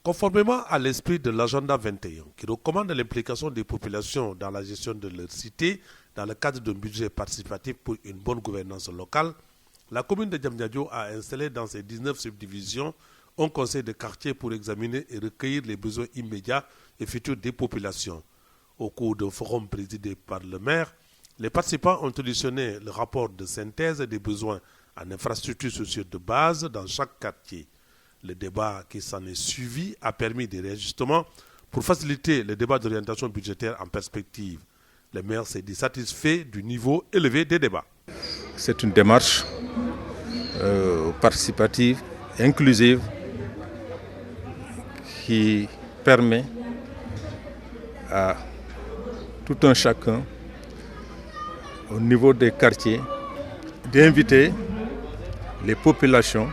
Conformément à l'esprit de l'agenda 21, qui recommande l'implication des populations dans la gestion de leur cité dans le cadre d'un budget participatif pour une bonne gouvernance locale, la commune de Diamniadio a installé dans ses 19 subdivisions un conseil de quartier pour examiner et recueillir les besoins immédiats et futurs des populations. Au cours d'un forum présidé par le maire, les participants ont auditionné le rapport de synthèse des besoins en infrastructures sociales de base dans chaque quartier. Le débat qui s'en est suivi a permis des réajustements pour faciliter le débat d'orientation budgétaire en perspective. Le maire s'est dit satisfait du niveau élevé des débats. C'est une démarche participative, inclusive, qui permet à tout un chacun, au niveau des quartiers, d'inviter les populations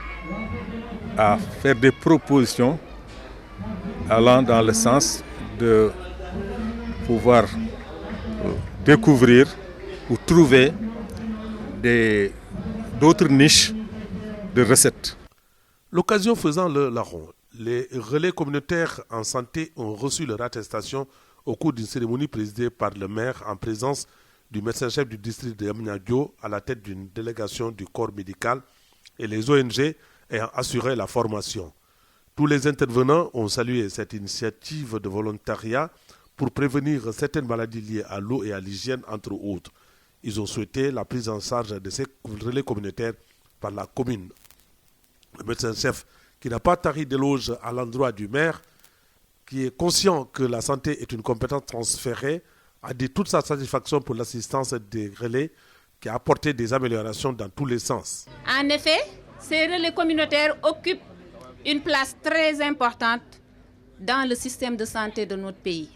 à faire des propositions allant dans le sens de pouvoir découvrir ou trouver d'autres niches de recettes. L'occasion faisant le larron, les relais communautaires en santé ont reçu leur attestation au cours d'une cérémonie présidée par le maire en présence du médecin-chef du district de Diamniadio à la tête d'une délégation du corps médical et les ONG ayant assuré la formation. Tous les intervenants ont salué cette initiative de volontariat pour prévenir certaines maladies liées à l'eau et à l'hygiène, entre autres. Ils ont souhaité la prise en charge de ces relais communautaires par la commune. Le médecin-chef, qui n'a pas tari d'éloge à l'endroit du maire, qui est conscient que la santé est une compétence transférée, a dit toute sa satisfaction pour l'assistance des relais qui a apporté des améliorations dans tous les sens. En effet, ces relais communautaires occupent une place très importante dans le système de santé de notre pays,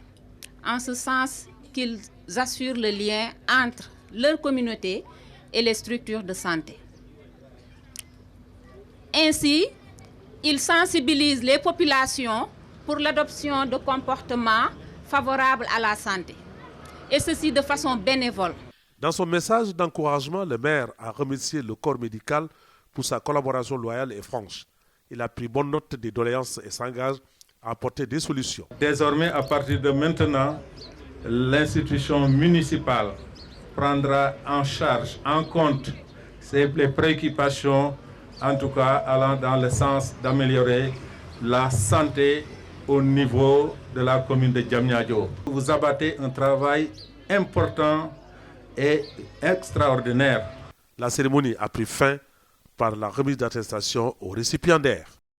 en ce sens qu'ils assurent le lien entre leur communauté et les structures de santé. Ainsi, ils sensibilisent les populations pour l'adoption de comportements favorables à la santé, et ceci de façon bénévole. Dans son message d'encouragement, le maire a remercié le corps médical pour sa collaboration loyale et franche. Il a pris bonne note des doléances et s'engage à apporter des solutions. Désormais, à partir de maintenant, l'institution municipale prendra en charge, en compte, les préoccupations, en tout cas allant dans le sens d'améliorer la santé au niveau de la commune de Diamniadio. Vous abattez un travail important et extraordinaire. La cérémonie a pris fin par la remise d'attestation aux récipiendaires.